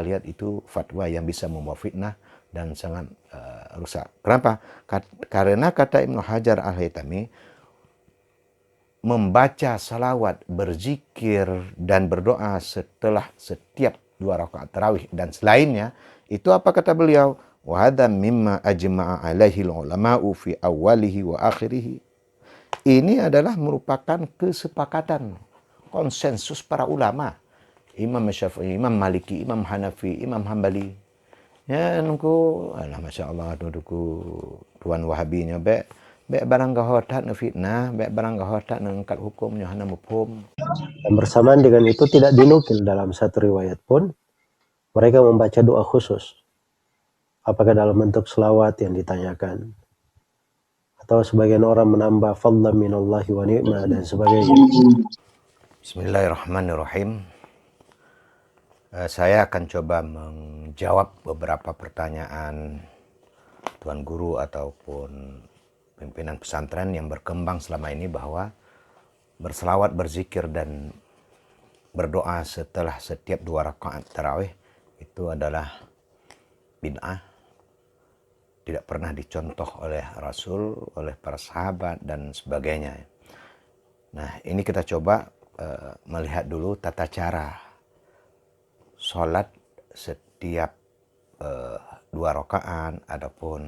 lihat itu fatwa yang bisa membawa fitnah dan sangat rusak. Kenapa? Karena kata Ibnu Hajar Al-Haytami, membaca salawat, berzikir, dan berdoa setelah setiap 2 rakaat tarawih dan selainnya, itu apa kata beliau? Wa hadza mimma ajma'a alaihi ulama'u fi awwalihi wa akhirih. Ini adalah merupakan kesepakatan, konsensus para ulama. Imam Syafi'i, Imam Maliki, Imam Hanafi, Imam Hambali. Ya, nungku, alah Masya Allah, duduku Tuan Wahabinya, Bek barang gahotat na fitnah, bek barang gahotat na ngangkat hukum, nyohana mufhum. Dan bersamaan dengan itu tidak dinukil dalam satu riwayat pun mereka membaca doa khusus. Apakah dalam bentuk selawat yang ditanyakan, atau sebagian orang menambah fadlan minallahi wa ni'mah dan sebagainya. Bismillahirrahmanirrahim. Saya akan coba menjawab beberapa pertanyaan Tuan Guru ataupun pimpinan pesantren yang berkembang selama ini bahwa berselawat, berzikir, dan berdoa setelah setiap 2 rakaat tarawih itu adalah bid'ah, tidak pernah dicontoh oleh Rasul, oleh para sahabat, dan sebagainya. Nah, ini kita coba melihat dulu tata cara sholat setiap 2 rakaat ataupun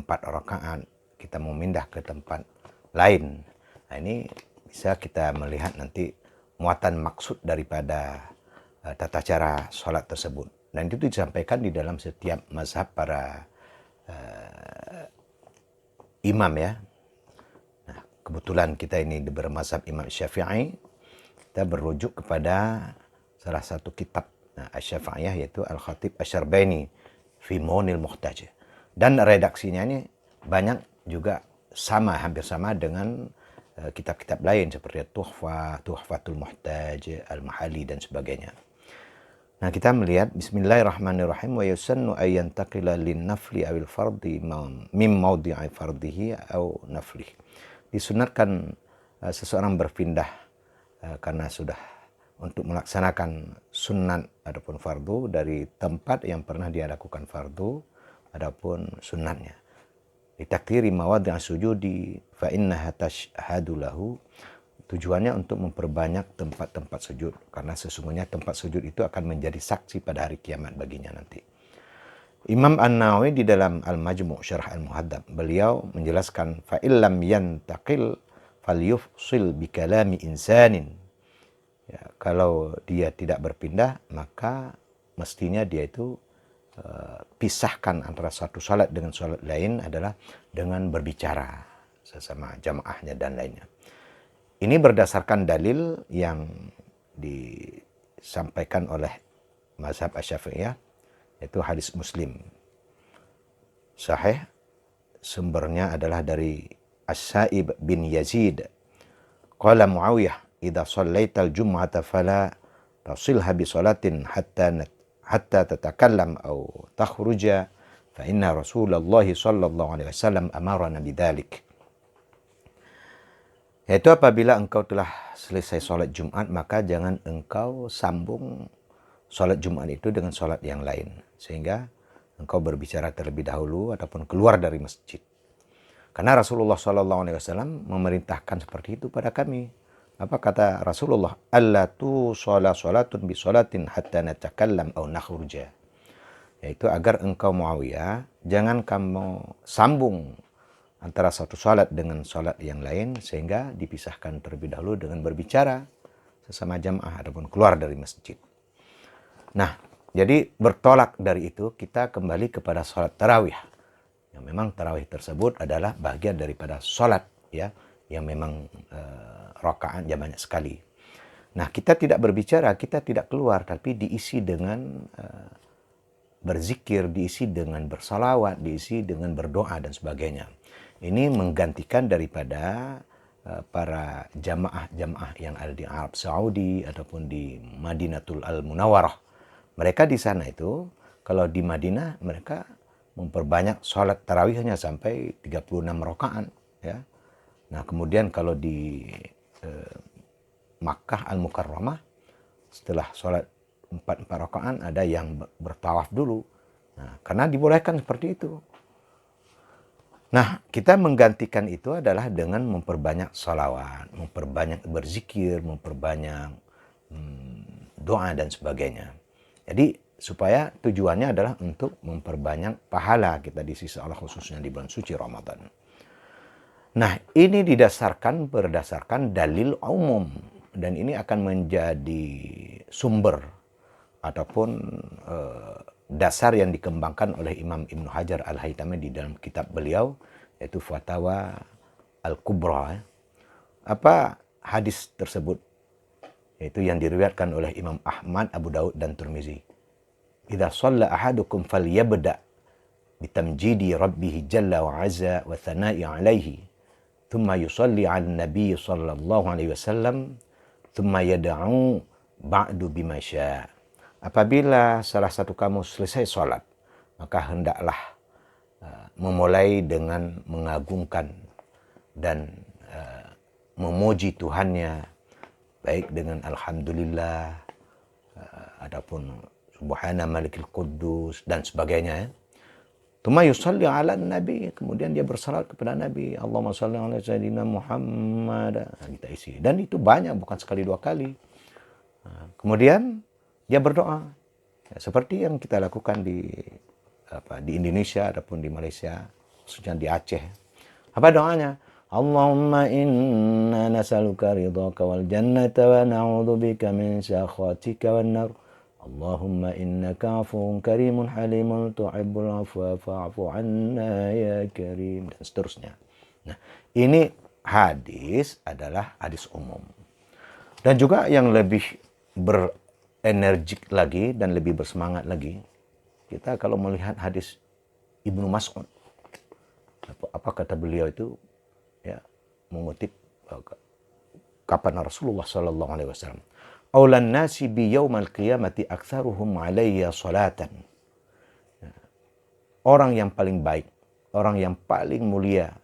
4 rakaat kita mau pindah ke tempat lain. Nah, ini bisa kita melihat nanti muatan maksud daripada tata cara sholat tersebut. Dan itu disampaikan di dalam setiap mazhab para imam ya. Nah, kebetulan kita ini bermazhab Imam Syafi'i, kita berujuk kepada salah satu kitab Asy-Syafi'iyah yaitu Al-Khatib Asy-Syarbaini fi Maunil Muhtaj. Dan redaksinya ini banyak juga sama, hampir sama dengan kitab-kitab lain seperti Tuhfah, Tuhfatul Muhtaj, Al-Mahali dan sebagainya. Nah, kita melihat bismillahirrahmanirrahim wa yusannu ay yantaqila lin nafli awil fardi mim mawdi'i fardihi aw nafli. Disunatkan seseorang berpindah karena sudah untuk melaksanakan sunat ataupun fardu dari tempat yang pernah dia lakukan fardu ataupun sunatnya. Ditakdiri mawadhi' sujudi fa innaha tashhadu lahu. Tujuannya untuk memperbanyak tempat-tempat sujud karena sesungguhnya tempat sujud itu akan menjadi saksi pada hari kiamat baginya nanti. Imam An-Nawawi di dalam Al-Majmu' Syarah Al-Muhadzab beliau menjelaskan fa illam yantaqil falyufsil bi kalami insanin. Ya, kalau dia tidak berpindah maka mestinya dia itu pisahkan antara satu salat dengan salat lain adalah dengan berbicara sesama jamaahnya dan lainnya. Ini berdasarkan dalil yang disampaikan oleh mazhab Asy-Syafi'iyah, yaitu hadis Muslim. Sahih, sumbernya adalah dari As-Sa'ib bin Yazid. Qala Muawiyah, idza shallaital jum'ata fala tasilha bi salatin hatta tatakallam aw takhruja fa inna Rasulullah sallallahu alaihi wasallam amarana bidzalik. Yaitu apabila engkau telah selesai sholat Jumat, maka jangan engkau sambung sholat Jumat itu dengan sholat yang lain. Sehingga engkau berbicara terlebih dahulu ataupun keluar dari masjid. Karena Rasulullah SAW memerintahkan seperti itu pada kami. Apa kata Rasulullah? Allatu sholatun bi sholatin hatta natakallam au nakhruja. Yaitu agar engkau Muawiyah, jangan kamu sambung antara satu salat dengan salat yang lain sehingga dipisahkan terlebih dahulu dengan berbicara sesama jamaah ataupun keluar dari masjid. Nah, jadi bertolak dari itu kita kembali kepada salat tarawih. Yang memang tarawih tersebut adalah bagian daripada salat ya, yang memang rakaatnya banyak sekali. Nah, kita tidak berbicara, kita tidak keluar tapi diisi dengan berzikir, diisi dengan bersalawat, diisi dengan berdoa dan sebagainya. Ini menggantikan daripada para jamaah-jamaah yang ada di Arab Saudi ataupun di Madinatul Al-Munawwarah. Mereka di sana itu, kalau di Madinah mereka memperbanyak sholat tarawihnya sampai 36 rakaat. Ya. Nah kemudian kalau di Makkah Al-Mukarramah, setelah sholat 4 rakaat, ada yang bertawaf dulu. Nah, karena dibolehkan seperti itu. Nah, kita menggantikan itu adalah dengan memperbanyak salawat, memperbanyak berzikir, memperbanyak doa dan sebagainya. Jadi supaya tujuannya adalah untuk memperbanyak pahala kita di sisi Allah, khususnya di bulan suci Ramadan. Nah, ini berdasarkan dalil umum, dan ini akan menjadi sumber ataupun dasar yang dikembangkan oleh Imam Ibnu Hajar Al-Haytami di dalam kitab beliau, yaitu Fatawa Al-Kubra. Apa hadis tersebut? Yaitu yang diriwayatkan oleh Imam Ahmad, Abu Daud, dan Tirmizi. Idza shalla ahadukum falyabda bitamjidi rabbih jalla wa azza wa thana'i alaihi, thumma yusalli 'alan nabiy sallallahu alaihi wasallam, thumma yad'u ba'du bima syaa. Apabila salah satu kamu selesai sholat, maka hendaklah memulai dengan mengagungkan dan memuji Tuhannya, baik dengan Alhamdulillah, adapun Subhana Malikil Quddus, dan sebagainya. Tuma yusalli ala Nabi, kemudian dia bersalat kepada Nabi. Allahumma salli ala Sayyidina Muhammad. Kita isi. Dan itu banyak, bukan sekali dua kali. Kemudian dia berdoa, ya, seperti yang kita lakukan di Indonesia ataupun di Malaysia, khususnya di Aceh. Apa doanya? Allahumma inna nas'aluka ridhaka wal jannata wa na'udzubika min sakhatika wan nar. Allahumma innaka 'afuwun karimun halimun tuhibbul 'afwa fa'fu 'anna ya karim, dan seterusnya. Nah, ini hadis adalah hadis umum. Dan juga yang lebih berenergik lagi dan lebih bersemangat lagi, kita kalau melihat hadis Ibnu Mas'ud, apa kata beliau itu, ya, mengutip kapan Rasulullah sallallahu alaihi wasallam, aulan nasi bi yaumal qiyamati aktsaruhum alayya salatan. Orang yang paling baik, orang yang paling mulia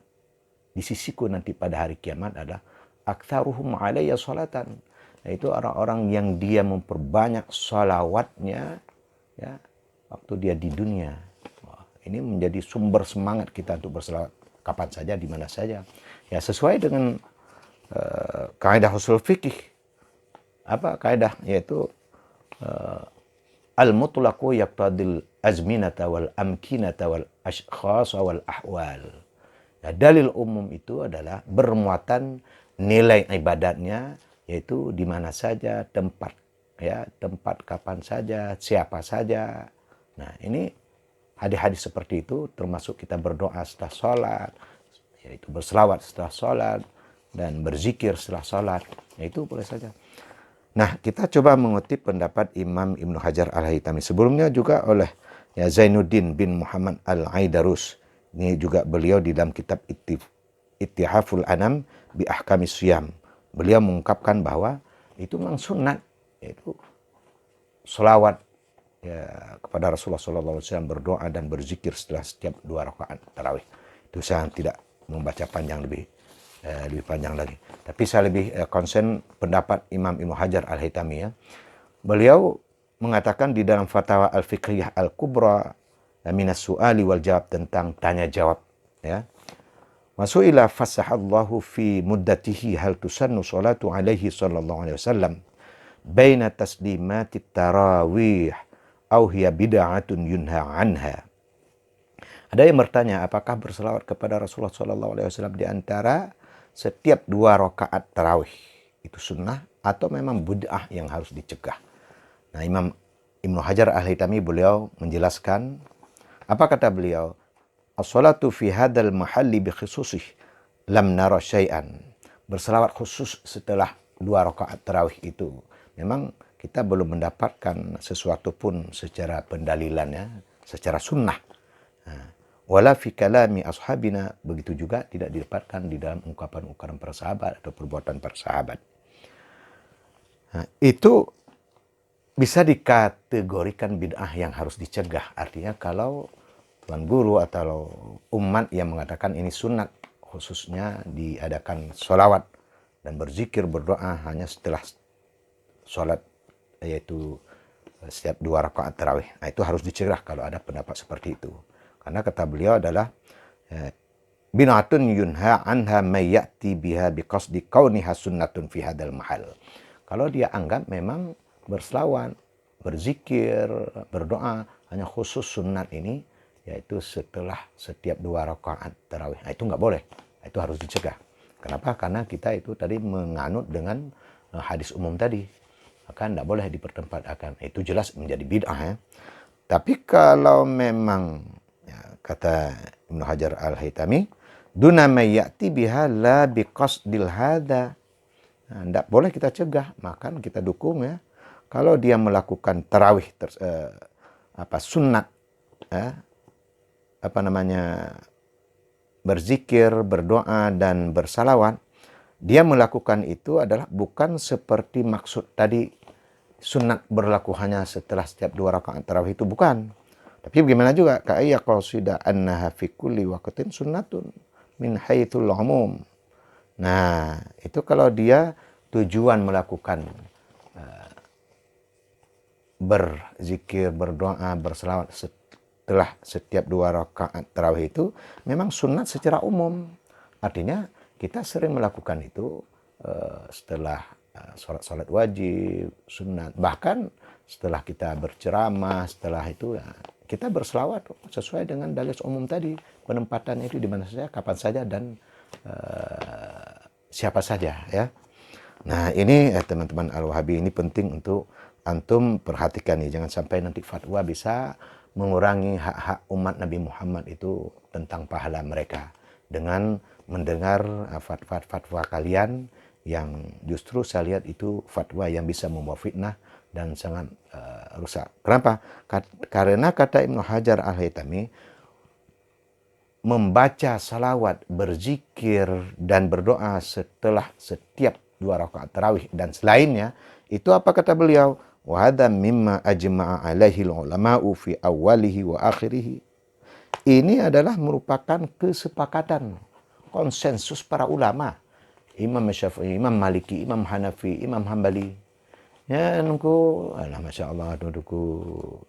di sisiku nanti pada hari kiamat adalah aktsaruhum alayya salatan, yaitu orang-orang yang dia memperbanyak salawatnya, ya, waktu dia di dunia. Ini menjadi sumber semangat kita untuk berselawat kapan saja, di mana saja. Ya, sesuai dengan kaidah usul fikih. Apa kaidah? Yaitu al-mutlaqu yaqtadil azminata wal amkinata wal ashkhas wal ahwal. Ya, dalil umum itu adalah bermuatan nilai ibadatnya, yaitu di mana saja, tempat, ya, tempat kapan saja, siapa saja. Nah, ini hadis-hadis seperti itu, termasuk kita berdoa setelah sholat, yaitu berselawat setelah sholat, dan berzikir setelah sholat, yaitu boleh saja. Nah, kita coba mengutip pendapat Imam Ibnu Hajar Al-Haytami. Sebelumnya juga oleh, ya, Zainuddin bin Muhammad Al-Aidarus. Ini juga beliau di dalam kitab Ittihaful Anam bi Ahkamis Siyam. Beliau mengungkapkan bahwa itu memang sunat, yaitu selawat, ya, kepada Rasulullah SAW, berdoa dan berzikir setelah setiap 2 rakaat tarawih. Itu saya tidak membaca panjang lebih panjang lagi. Tapi saya lebih konsen pendapat Imam Ibnu Hajar Al-Haytami, ya. Beliau mengatakan di dalam Fatawa Al-Fiqhiyah Al-Kubra, minas su'ali wal jawab, tentang tanya jawab, ya. Masu'ila fasahallahu fi muddatihi hal tusannu salatu alaihi sallallahu alaihi wasallam baina taslimatit tarawih au hiya bid'atun yunha anha. Ada yang bertanya, apakah berselawat kepada Rasulullah sallallahu alaihi wasallam di antara setiap 2 rakaat tarawih itu sunnah atau memang bid'ah yang harus dicegah? Nah, Imam Ibnu Hajar Al-Haytami beliau menjelaskan, apa kata beliau? As-salatu fi hadzal mahalli bi khususih lam nara syai'an. Berselawat khusus setelah 2 rakaat tarawih itu, memang kita belum mendapatkan sesuatu pun secara pendalilannya, secara sunnah. Wala fi kalami ashabina, begitu juga tidak didapatkan di dalam ungkapan-ungkapan para sahabat atau perbuatan para sahabat. Nah, itu bisa dikategorikan bid'ah yang harus dicegah. Artinya kalau tuan guru atau umat yang mengatakan ini sunat, khususnya diadakan sholawat dan berzikir, berdoa hanya setelah sholat, yaitu setiap 2 rakaat tarawih. Nah, itu harus dicegah kalau ada pendapat seperti itu. Karena kata beliau adalah binatun yunha anha mayyati biha biqasdi kauniha sunnatun fi hadal mahal. Kalau dia anggap memang berselawat, berzikir, berdoa hanya khusus sunat ini, yaitu setelah setiap 2 rakaat tarawih. Nah, itu nggak boleh. Itu harus dicegah. Kenapa? Karena kita itu tadi menganut dengan hadis umum tadi. Maka tidak boleh dipertempatkan. Itu jelas menjadi bid'ah ya. Tapi kalau memang ya, kata Ibnu Hajar Al-Haytami, duna mayyati biha la biqasdil hada. Nah, tidak boleh kita cegah, maka kita dukung ya. Kalau dia melakukan tarawih sunat berzikir, berdoa dan bersalawat, dia melakukan itu adalah bukan seperti maksud tadi sunat berlaku hanya setelah setiap 2 rakaat tarawih, itu bukan. Tapi bagaimana juga ka'ayya qasida annaha fi kulli waqtin sunnatun min haitsul umum. Nah, itu kalau dia tujuan melakukan berzikir, berdoa, berselawat setelah setiap 2 rakaat tarawih itu memang sunat secara umum. Artinya kita sering melakukan itu setelah sholat wajib, sunat. Bahkan setelah kita berceramah, setelah itu ya, kita berselawat sesuai dengan dalil umum tadi. Penempatan itu di mana saja, kapan saja, dan siapa saja ya. Nah ini teman-teman Al-Wahabi, ini penting untuk antum perhatikan nih. Jangan sampai nanti fatwa bisa mengurangi hak-hak umat Nabi Muhammad itu tentang pahala mereka dengan mendengar fatwa kalian yang justru saya lihat itu fatwa yang bisa membawa fitnah dan sangat rusak. Kenapa? Karena kata Ibnu Hajar Al-Haytami, membaca salawat, berzikir dan berdoa setelah setiap 2 rakaat tarawih dan selainnya, itu apa kata beliau? Wa hadza mimma ajma'a alaihi ulama'u fi awwalihi wa akhirih. Ini adalah merupakan kesepakatan, konsensus para ulama. Imam Syafi'i, Imam Maliki, Imam Hanafi, Imam Hambali. Ya nungku, alah Masya Allah, nungku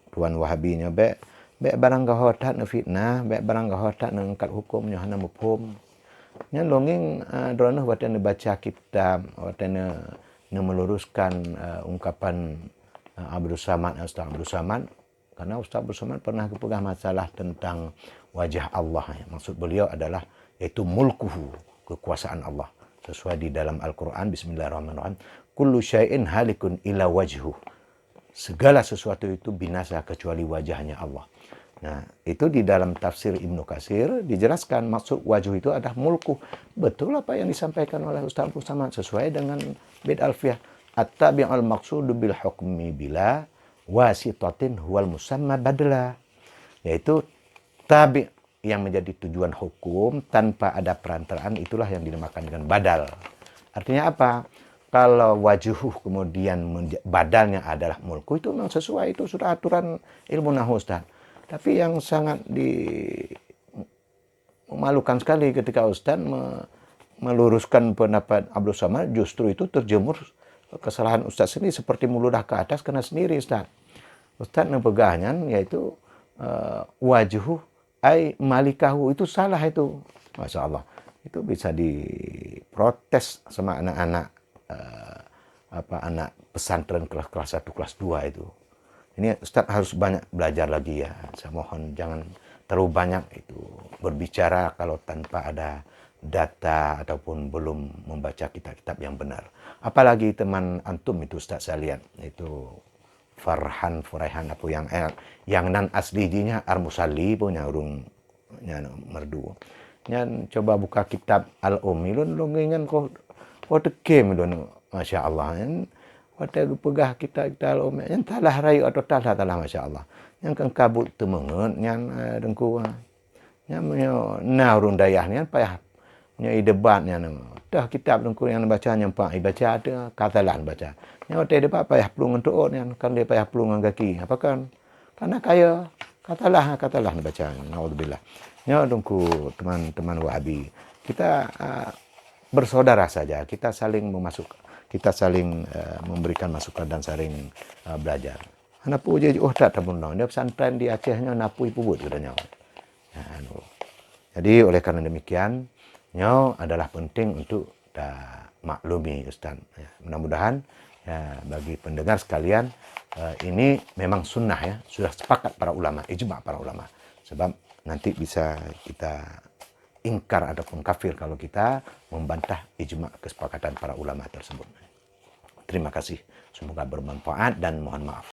Tuan Wahabinya, be barang gahotat na fitnah, be barang gahotat na ngangkat hukum, nyohana mufhum. Ya longing, drono watan baca kitab, watan meluruskan ungkapan Abdul Samad, Ustaz Abdul Samad. Karena Ustaz Abdul Samad pernah kepegang masalah tentang wajah Allah. Maksud beliau adalah yaitu mulkuhu, kekuasaan Allah. Sesuai di dalam Al-Quran, Bismillahirrahmanirrahim. Kullu syai'in halikun ila wajhu. Segala sesuatu itu binasa kecuali wajahnya Allah. Nah, itu di dalam tafsir Ibnu Katsir dijelaskan maksud wajhu itu adalah mulku. Betul apa yang disampaikan oleh Ustaz Abdul Samad sesuai dengan Bid Alfiyah. At-tabi'ul maqsudu bil hukmi bila wasitatin huwal musamma badla. Yaitu tabi' yang menjadi tujuan hukum tanpa ada perantaraan, itulah yang dinamakan dengan badal. Artinya apa? Kalau wajuh kemudian badalnya adalah mulku, itu memang sesuai, itu sudah aturan ilmu nahwu, Ustaz. Tapi yang sangat memalukan sekali ketika Ustaz meluruskan pendapat Abdul Samad, justru itu terjemur kesalahan Ustaz sendiri, seperti meludah ke atas kena sendiri, Ustaz. Ustaz nepegahnya yaitu wajuh ai malikahu, itu salah itu. Masya Allah, itu bisa diprotes sama anak-anak anak pesantren kelas 1, kelas 2 itu. Ini Ustaz harus banyak belajar lagi ya. Saya mohon jangan terlalu banyak itu berbicara kalau tanpa ada data ataupun belum membaca kitab-kitab yang benar. Apalagi teman antum itu Ustaz saya lihat itu Farhan Furaihan apa yang nan aslinya Ar-Musalli punya urung merdu. Nyan coba buka kitab Al-Ummi lun ngan ko tekem lun Masya Allah. Wata pegah kita Al-Ummi yang talah rayu atau talah Masya Allah. Yang kan kabut temengen nyan dengku. Nyan na urung dayah nyan payah nya debat nyan. Dah kitab dengku yang baca yang pak baca ada katalan baca. Yang ada debat payah pelungan tuon yang kan dia payah pelungan kaki. Apa kan? Karena kaya katalah baca. Naudzubillah. Ya dengku teman-teman Wahabi. Kita bersaudara saja. Kita saling memberikan masukan dan saling belajar. Napu je tak tabundang. Dia pesantren di Acehnya napu pubut katanya. Jadi oleh karena demikian, nyo adalah penting untuk maklumi Ustaz. Ya, mudah-mudahan ya, bagi pendengar sekalian ini memang sunnah ya, sudah sepakat para ulama, ijma para ulama. Sebab nanti bisa kita ingkar ataupun kafir kalau kita membantah ijma kesepakatan para ulama tersebut. Terima kasih. Semoga bermanfaat dan mohon maaf.